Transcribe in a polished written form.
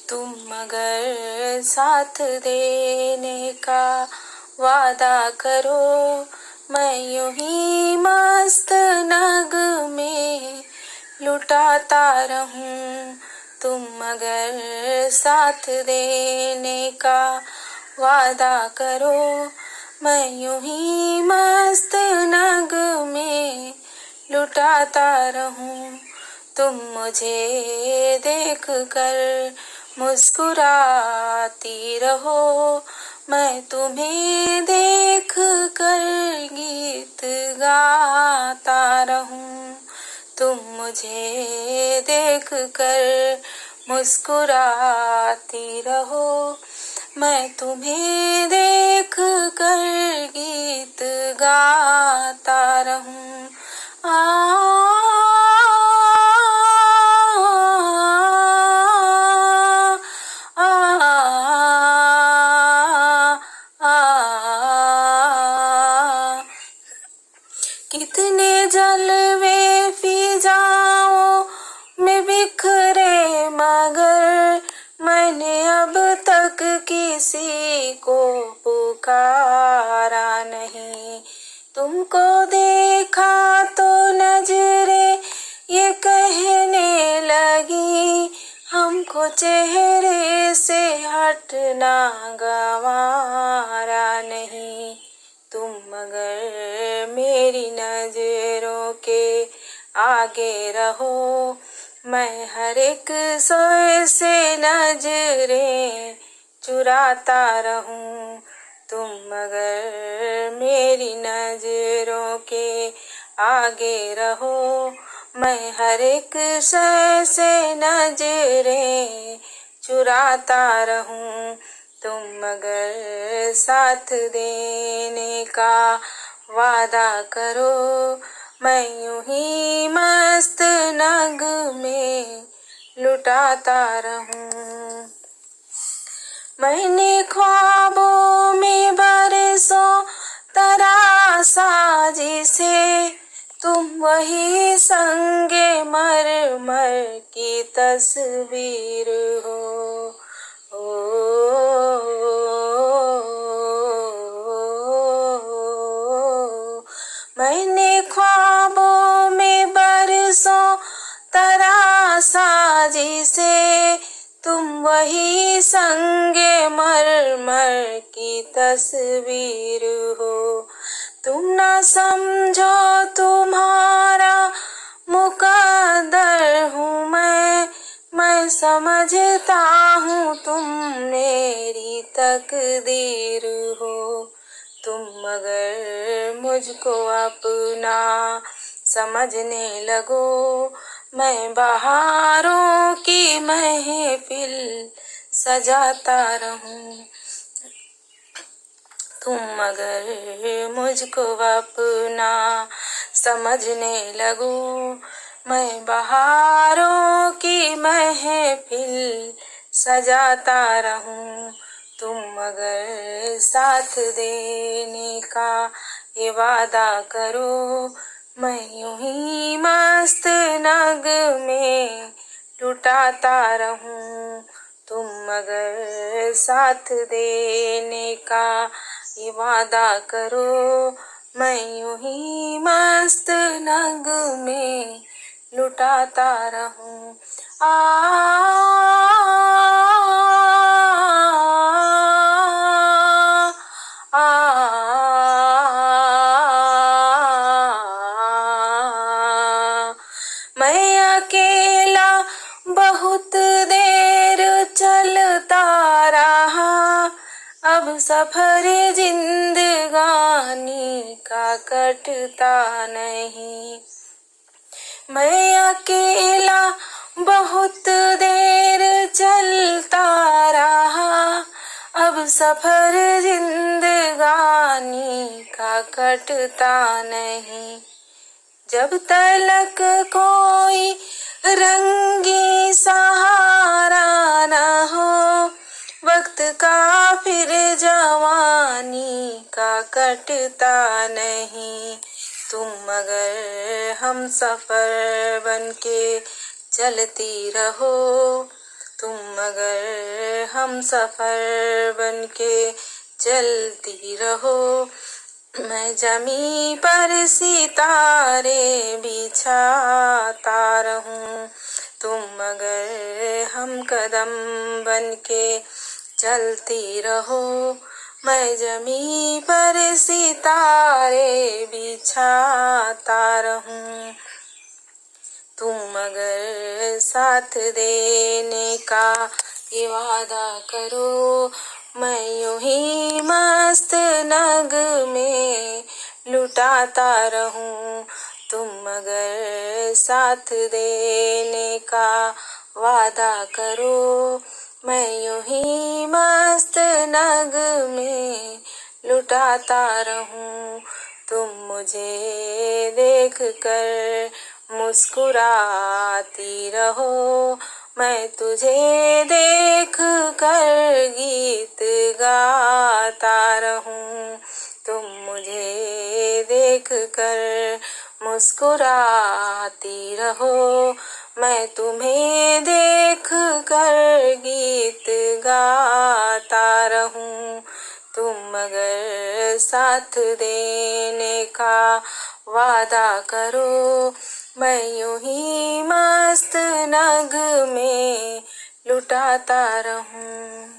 तुम मगर साथ देने का वादा करो, मैं यूं ही मस्त नग में लुटाता रहूं। तुम मगर साथ देने का वादा करो, मैं यूं ही मस्त नग में लुटाता रहूं। तुम मुझे देख कर मुस्कुराती रहो, मैं तुम्हें देख कर गीत गाता रहूं। तुम मुझे देख कर मुस्कुराती रहो, मैं तुम्हें देख कर गीत गाता रहूं। कितने जलवे फिजाओं में बिखरे, मगर मैंने अब तक किसी को पुकारा नहीं। तुमको देखा तो नजरें ये कहने लगी, हमको चेहरे से हटना गवारा नहीं। तुम मगर मेरी नजरों के आगे रहो, मैं हर एक सोए से नजरें चुराता रहूं। तुम मगर मेरी नजरों के आगे रहो, मैं हर एक सोए से नजरें चुराता रहूं। तुम मगर साथ देने का वादा करो, मैं यूं ही मस्त नग में लुटाता रहूं। मैंने ख्वाबों में बरसों तरासा जिसे, तुम वही संगे मरमर की तस्वीर हो। मैंने ख्वाबों में बरसों तरासा जिसे, तुम वही संगे मरमर की तस्वीर हो। तुम ना समझो तुम्हारा मुकद्दर हूँ मैं समझता हूँ तुम मेरी तकदीर हो। तुम मगर मुझको अपना समझने लगो, मैं बहारों की महफिल सजाता रहूं। तुम मगर मुझको अपना समझने लगो, मैं बहारों की महफिल सजाता रहूं। तुम मगर साथ देने का ये वादा करो, मैं यूं ही मस्त नग में लुटाता रहूं। तुम मगर साथ देने का ये वादा करो, मैं यूं ही मस्त नग में लुटाता रहूं। मैं अकेला बहुत देर चलता रहा, अब सफर जिंदगानी का कटता नहीं। मैं अकेला बहुत देर चलता रहा, अब सफर जिंदगानी का कटता नहीं। जब तलक कोई रंगी सहारा न हो, वक्त का फिर जवानी का कटता नहीं। तुम मगर हम सफर बन के चलती रहो, तुम अगर हम सफर बनके चलती रहो, मैं जमी पर सितारे बिछाता रहूं। तुम अगर हम कदम बनके चलती रहो, मैं जमी पर सितारे बिछाता रहूं। तुम अगर साथ देने का ये वादा करो, मैं यूं ही मस्त नग में लुटाता रहूं। तुम अगर साथ देने का वादा करो, मैं यूं ही मस्त नग में लुटाता रहूं। तुम मुझे देख कर मुस्कुराती रहो, मैं तुझे देख कर गीत गाता रहूं। तुम मुझे देख कर मुस्कुराती रहो, मैं तुम्हें देख कर गीत गाता रहूं। तुम अगर साथ देने का वादा करो, मैं यूं ही मस्त नग में लुटाता रहूं।